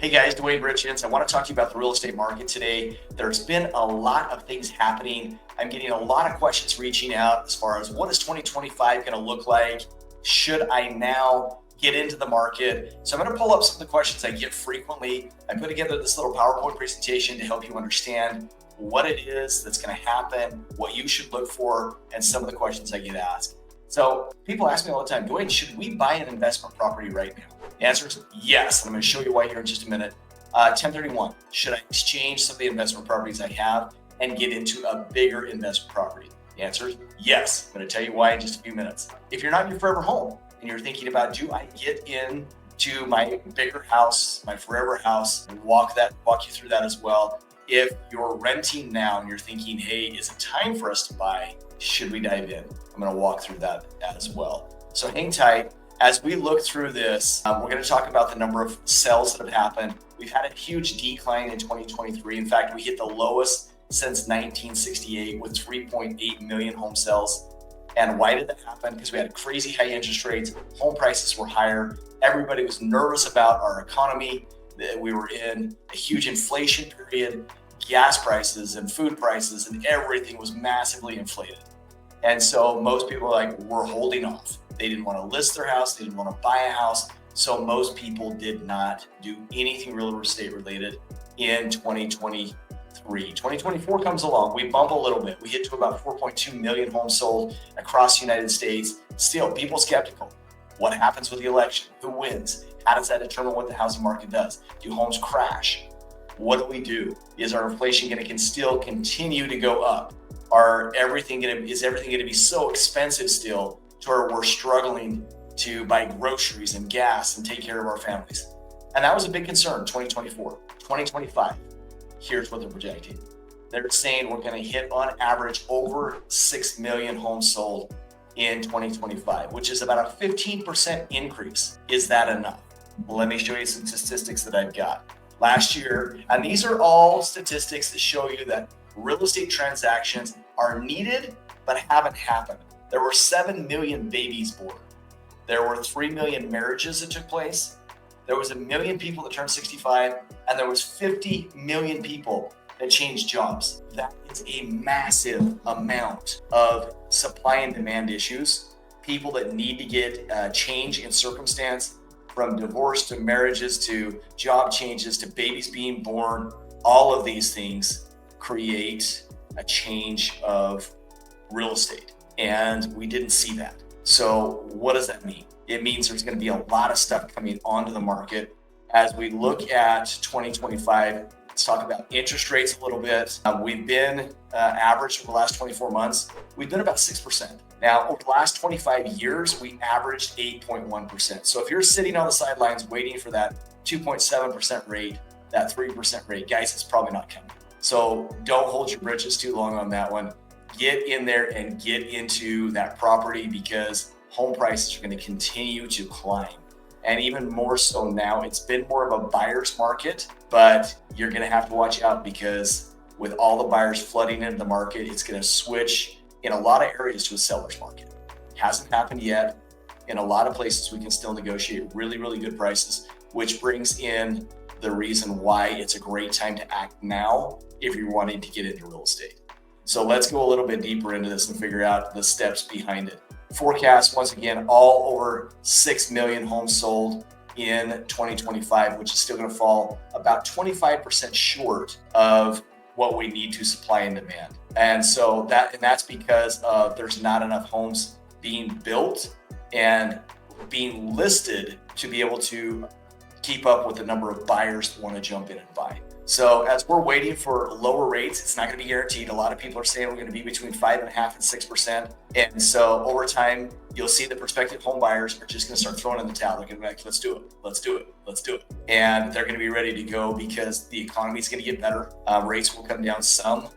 Hey guys, Duane Richins. I want to talk to you about the real estate market today. There's been a lot of things happening. I'm getting a lot of questions reaching out as far as what is 2025 going to look like? Should I now get into the market? So I'm going to pull up some of the questions I get frequently. I put together this little PowerPoint presentation to help you understand what it is that's going to happen, what you should look for, and some of the questions I get asked. So people ask me all the time, Duane, should we buy an investment property right now? The answer is yes. I'm going to show you why here in just a minute. 1031, should I exchange some of the investment properties I have and get into a bigger investment property? The answer is yes. I'm going to tell you why in just a few minutes. If you're not in your forever home and you're thinking about, do I get into my bigger house, my forever house, and walk you through that as well. If you're renting now and you're thinking, hey, is it time for us to buy? Should we dive in? I'm going to walk through that as well. So hang tight. As we look through this, we're going to talk about the number of sales that have happened. We've had a huge decline in 2023. In fact, we hit the lowest since 1968 with 3.8 million home sales. And why did that happen? Because we had crazy high interest rates, home prices were higher, everybody was nervous about our economy, that we were in a huge inflation period, gas prices and food prices and everything was massively inflated. And so most people were holding off. They didn't want to list their house. They didn't want to buy a house. So most people did not do anything real estate related in 2023. 2024 comes along. We bump a little bit. We hit to about 4.2 million homes sold across the United States. Still, people skeptical. What happens with the election? Who wins? How does that determine what the housing market does? Do homes crash? What do we do? Is our inflation going to still continue to go up? Is everything going to be so expensive still to where we're struggling to buy groceries and gas and take care of our families? And that was a big concern, 2024. 2025, here's what they're projecting. They're saying we're going to hit on average over 6 million homes sold in 2025, which is about a 15% increase. Is that enough? Well, let me show you some statistics that I've got. Last year, and these are all statistics that show you that real estate transactions are needed but haven't happened. There were 7 million babies born. There were 3 million marriages that took place. There was 1 million people that turned 65, and there was 50 million people that changed jobs. That is a massive amount of supply and demand issues. People that need to get change in circumstance, from divorce to marriages to job changes to babies being born. All of these things create a change of real estate, and we didn't see that. So what does that mean? It means there's going to be a lot of stuff coming onto the market. As we look at 2025, let's talk about interest rates a little bit. We've been average for the last 24 months. We've been about 6%. Now, over the last 25 years, we averaged 8.1%. So if you're sitting on the sidelines waiting for that 2.7% rate, that 3% rate, guys, it's probably not coming. So don't hold your britches too long on that one. Get in there and get into that property because home prices are going to continue to climb. And even more so now, it's been more of a buyer's market, but you're going to have to watch out because with all the buyers flooding into the market, it's going to switch in a lot of areas to a seller's market. It hasn't happened yet. In a lot of places, we can still negotiate really, really good prices, which brings in the reason why it's a great time to act now if you're wanting to get into real estate. So let's go a little bit deeper into this and figure out the steps behind it. Forecast, once again, all over 6 million homes sold in 2025, which is still going to fall about 25% short of what we need to supply and demand. And so that's because there's not enough homes being built and being listed to be able to keep up with the number of buyers that want to jump in and buy. So as we're waiting for lower rates, it's not going to be guaranteed. A lot of people are saying we're going to be between 5.5% and 6%. And so over time, you'll see the prospective home buyers are just going to start throwing in the towel. They're going to be like, let's do it. Let's do it. Let's do it. And they're going to be ready to go because the economy is going to get better. Rates will come down some,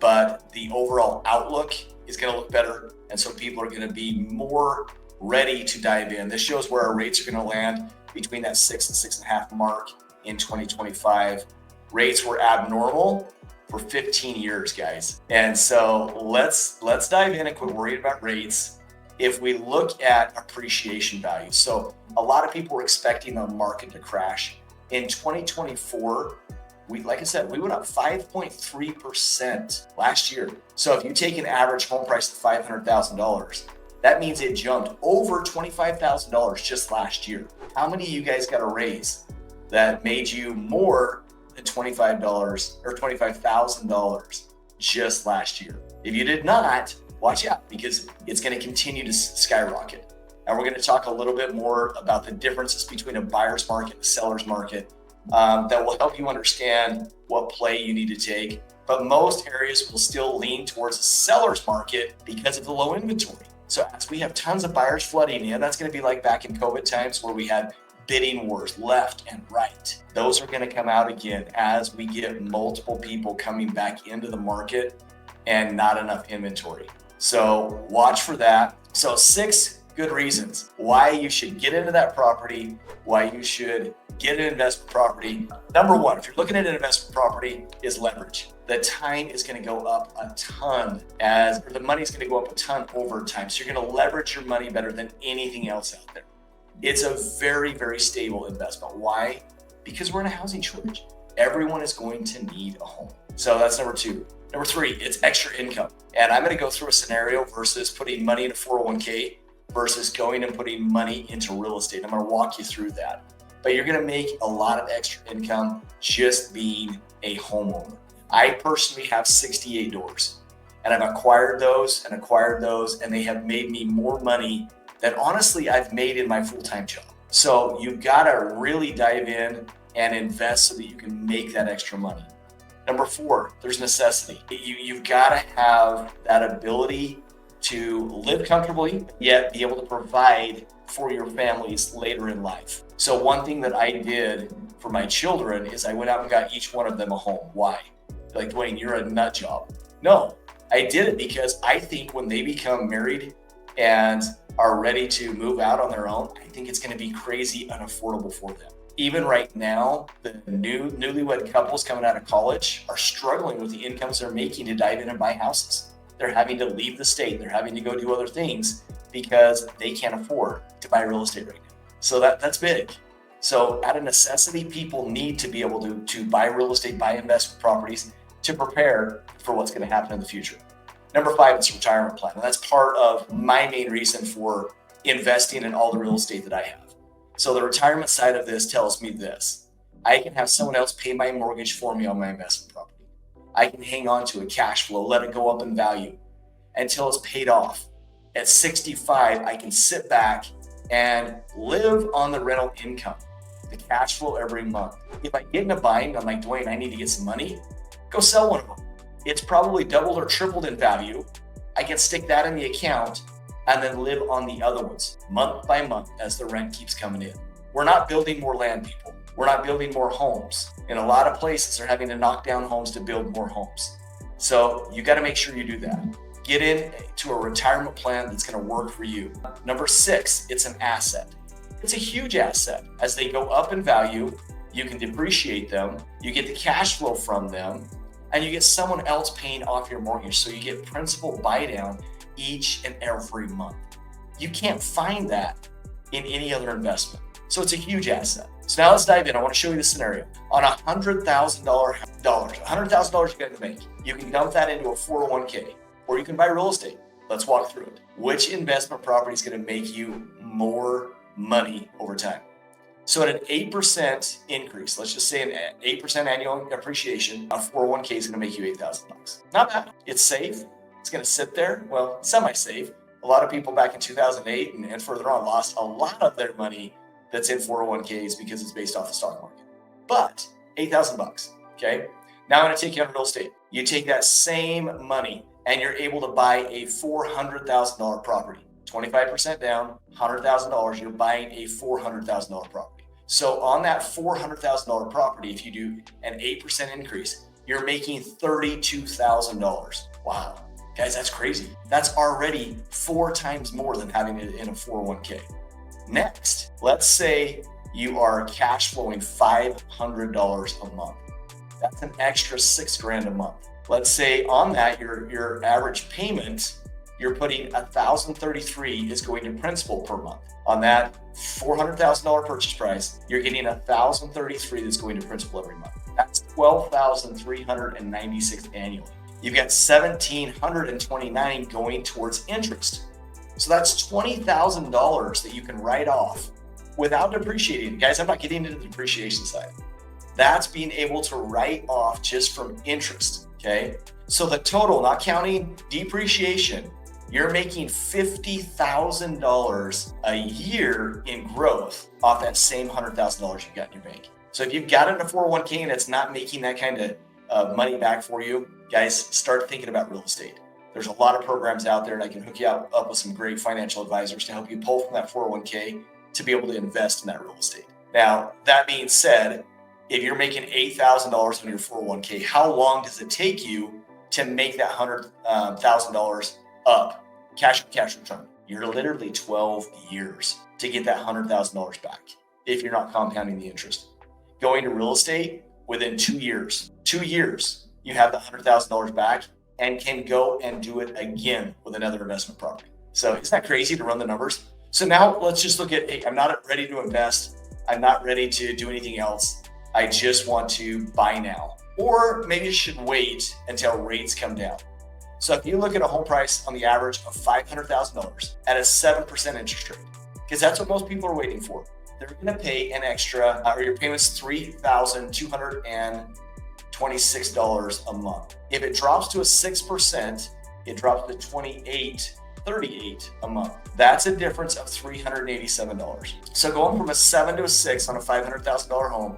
but the overall outlook is going to look better. And so people are going to be more ready to dive in. This shows where our rates are going to land between that 6 and 6.5 mark in 2025. Rates were abnormal for 15 years, guys. And so let's dive in and quit worrying about rates. If we look at appreciation value, so a lot of people were expecting the market to crash. In 2024, like I said, we went up 5.3% last year. So if you take an average home price of $500,000, that means it jumped over $25,000 just last year. How many of you guys got a raise that made you more than $25 or $25,000 just last year? If you did not, watch out, because it's going to continue to skyrocket. And we're going to talk a little bit more about the differences between a buyer's market and a seller's market that will help you understand what play you need to take. But most areas will still lean towards a seller's market because of the low inventory. So as we have tons of buyers flooding in, that's going to be like back in COVID times where we had bidding wars left and right. Those are going to come out again as we get multiple people coming back into the market and not enough inventory. So watch for that. So 6 good reasons why you should get into that property, why you should get an investment property. Number 1, if you're looking at an investment property, is leverage. The time is going to go up a ton the money is going to go up a ton over time. So you're going to leverage your money better than anything else out there. It's a very, very stable investment. Why? Because we're in a housing shortage. Everyone is going to need a home. So that's number 2. Number 3, it's extra income. And I'm going to go through a scenario versus putting money in a 401k versus going and putting money into real estate. I'm going to walk you through that. But you're going to make a lot of extra income just being a homeowner. I personally have 68 doors, and I've acquired those, and they have made me more money than honestly I've made in my full-time job. So you've got to really dive in and invest so that you can make that extra money. Number 4, there's necessity. You've got to have that ability to live comfortably, yet be able to provide for your families later in life. So one thing that I did for my children is I went out and got each one of them a home. Why? Like, Duane, you're a nut job. No, I did it because I think when they become married and are ready to move out on their own, I think it's going to be crazy unaffordable for them. Even right now, the newlywed couples coming out of college are struggling with the incomes they're making to dive in and buy houses. They're having to leave the state. They're having to go do other things because they can't afford to buy real estate right now. So that's big. So out of necessity, people need to be able to buy real estate, buy investment properties to prepare for what's going to happen in the future. Number 5, it's a retirement plan. And that's part of my main reason for investing in all the real estate that I have. So the retirement side of this tells me this: I can have someone else pay my mortgage for me on my investment property. I can hang on to a cash flow, let it go up in value until it's paid off. At 65, I can sit back and live on the rental income, the cash flow every month. If I get in a bind, I'm like, Duane, I need to get some money, go sell one of them. It's probably doubled or tripled in value. I can stick that in the account and then live on the other ones month by month as the rent keeps coming in. We're not building more land, people. We're not building more homes. In a lot of places, they're having to knock down homes to build more homes. So you got to make sure you do that. Get into a retirement plan that's going to work for you. Number 6, it's an asset. It's a huge asset. As they go up in value, you can depreciate them, you get the cash flow from them, and you get someone else paying off your mortgage. So you get principal buy down each and every month. You can't find that in any other investment. So it's a huge asset. So now let's dive in. I want to show you the scenario. On $100,000, $100,000 you got to make, you can dump that into a 401k, or you can buy real estate. Let's walk through it. Which investment property is going to make you more money over time? So at an 8% increase, let's just say an 8% annual appreciation, a 401k is going to make you $8,000. Not bad. It's safe. It's going to sit there. Well, semi-safe. A lot of people back in 2008 and further on lost a lot of their money that's in 401ks because it's based off the stock market. But $8,000, okay? Now I'm going to take you on real estate. You take that same money and you're able to buy a $400,000 property. 25% down, $100,000, you're buying a $400,000 property. So on that $400,000 property, if you do an 8% increase, you're making $32,000. Wow. Guys, that's crazy. That's already 4 times more than having it in a 401k. Next, let's say you are cash flowing $500 a month. That's an extra $6,000 a month. Let's say on that, your average payment you're putting 1,033 is going to principal per month. On that $400,000 purchase price, you're getting 1,033 that's going to principal every month. That's 12,396 annually. You've got 1,729 going towards interest. So that's $20,000 that you can write off without depreciating. Guys, I'm not getting into the depreciation side. That's being able to write off just from interest, okay? So the total, not counting depreciation, you're making $50,000 a year in growth off that same $100,000 you got in your bank. So if you've got it in a 401k and it's not making that kind of money back for you, guys, start thinking about real estate. There's a lot of programs out there, and I can hook you up with some great financial advisors to help you pull from that 401k to be able to invest in that real estate. Now, that being said, if you're making $8,000 on your 401k, how long does it take you to make that $100,000 up cash return? You're literally 12 years to get that $100,000 back if you're not compounding the interest. Going to real estate, within 2 years, you have the $100,000 back and can go and do it again with another investment property. So isn't that crazy to run the numbers? So now let's just look at, hey, I'm not ready to invest. I'm not ready to do anything else. I just want to buy now. Or maybe you should wait until rates come down. So if you look at a home price on the average of $500,000 at a 7% interest rate, because that's what most people are waiting for, they're going to pay an extra, or your payment's $3,226 a month. If it drops to a 6%, it drops to $2,838 a month. That's a difference of $387. So going from a 7 to a 6 on a $500,000 home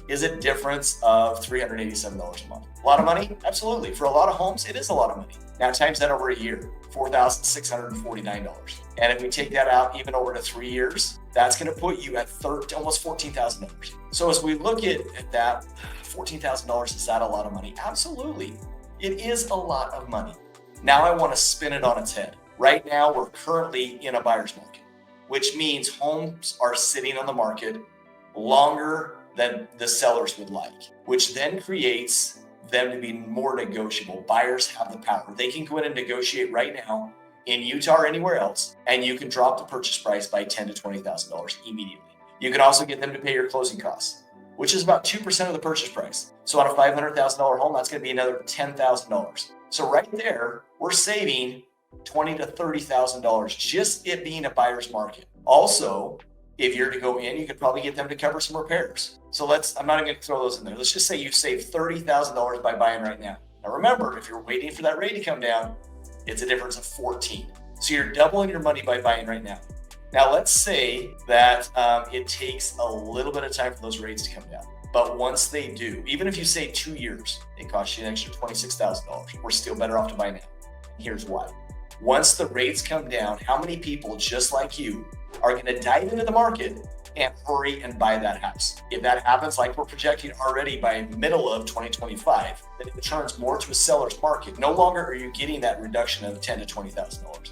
is a difference of $387 a month. A lot of money? Absolutely. For a lot of homes, it is a lot of money. Now times that over a year, $4,649. And if we take that out even over to 3 years, that's going to put you at almost $14,000. So as we look at that, $14,000, is that a lot of money? Absolutely. It is a lot of money. Now I want to spin it on its head. Right now, we're currently in a buyer's market, which means homes are sitting on the market longer than the sellers would like, which then creates them to be more negotiable. Buyers have the power. They can go in and negotiate right now in Utah or anywhere else, and you can drop the purchase price by $10,000 to $20,000 immediately. You can also get them to pay your closing costs, which is about 2% of the purchase price. So on a $500,000 home, that's going to be another $10,000. So right there, we're saving $20,000 to $30,000 just it being a buyer's market. Also, if you're to go in, you could probably get them to cover some repairs. So I'm not even going to throw those in there. Let's just say you've saved $30,000 by buying right now. Now remember, if you're waiting for that rate to come down, it's a difference of 14. So you're doubling your money by buying right now. Now let's say that it takes a little bit of time for those rates to come down. But once they do, even if you say 2 years, it costs you an extra $26,000. We're still better off to buy now. Here's why. Once the rates come down, how many people just like you are going to dive into the market and hurry and buy that house? If that happens, like we're projecting already by middle of 2025, then it turns more to a seller's market. No longer are you getting that reduction of $10,000 to $20,000.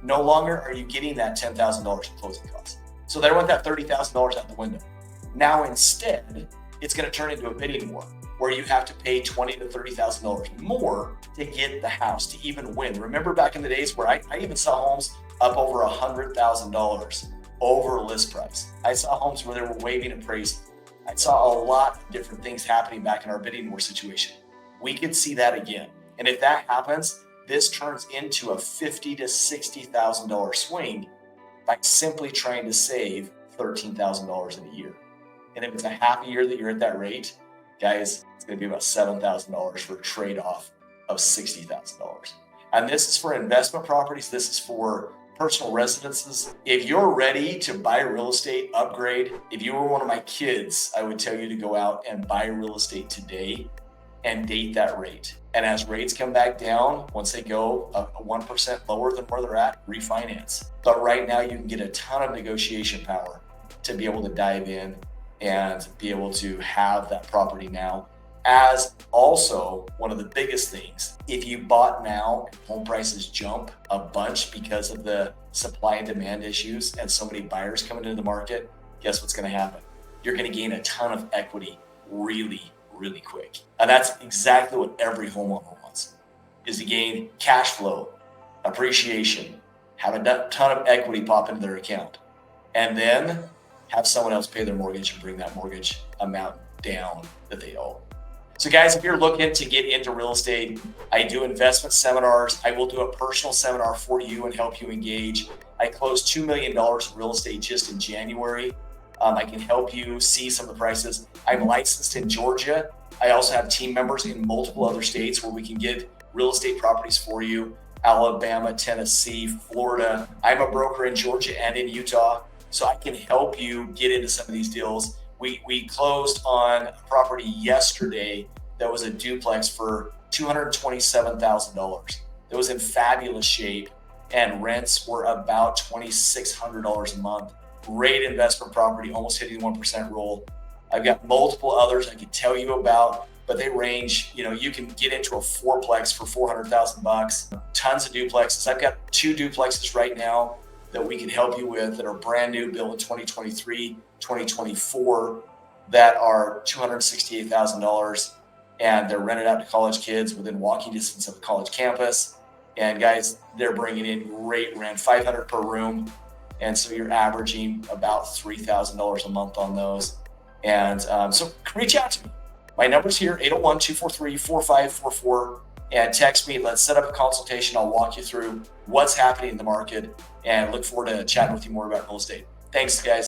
No longer are you getting that $10,000 in closing costs. So they went that $30,000 out the window. Now instead, it's going to turn into a bidding war where you have to pay $20,000 to $30,000 more to get the house to even win. Remember back in the days where I even saw homes up over $100,000 over list price. I saw homes where they were waiving appraisal. I saw a lot of different things happening back in our bidding war situation. We could see that again. And if that happens, this turns into a $50,000 to $60,000 swing by simply trying to save $13,000 in a year. And if it's a half a year that you're at that rate, guys, it's going to be about $7,000 for a trade-off of $60,000. And this is for investment properties. This is for personal residences. If you're ready to buy real estate, upgrade. If you were one of my kids, I would tell you to go out and buy real estate today and date that rate. And as rates come back down, once they go 1% lower than where they're at, refinance. But right now you can get a ton of negotiation power to be able to dive in and be able to have that property now. As also one of the biggest things, if you bought now, home prices jump a bunch because of the supply and demand issues and so many buyers coming into the market, guess what's going to happen? You're going to gain a ton of equity really quick. And that's exactly what every homeowner wants, is to gain cash flow appreciation, have a ton of equity pop into their account, and then have someone else pay their mortgage and bring that mortgage amount down that they owe. So guys, if you're looking to get into real estate, I do investment seminars. I will do a personal seminar for you and help you engage. I closed $2 million in real estate just in January. I can help you see some of the prices. I'm licensed in Georgia. I also have team members in multiple other states where we can get real estate properties for you. Alabama, Tennessee, Florida. I'm a broker in Georgia and in Utah, so I can help you get into some of these deals. We closed on a property yesterday that was a duplex for $227,000. It was in fabulous shape, and rents were about $2,600 a month. Great investment property, almost hitting the 1% rule. I've got multiple others I can tell you about, but they range, you can get into a fourplex for $400,000. Tons of duplexes. I've got 2 duplexes right now that we can help you with that are brand new, built in 2023, 2024, that are $268,000, and they're rented out to college kids within walking distance of the college campus. And guys, they're bringing in great rent, $500 per room. And so you're averaging about $3,000 a month on those. And so reach out to me. My number's here, 801-243-4544, and text me. Let's set up a consultation. I'll walk you through what's happening in the market and look forward to chatting with you more about real estate. Thanks, guys.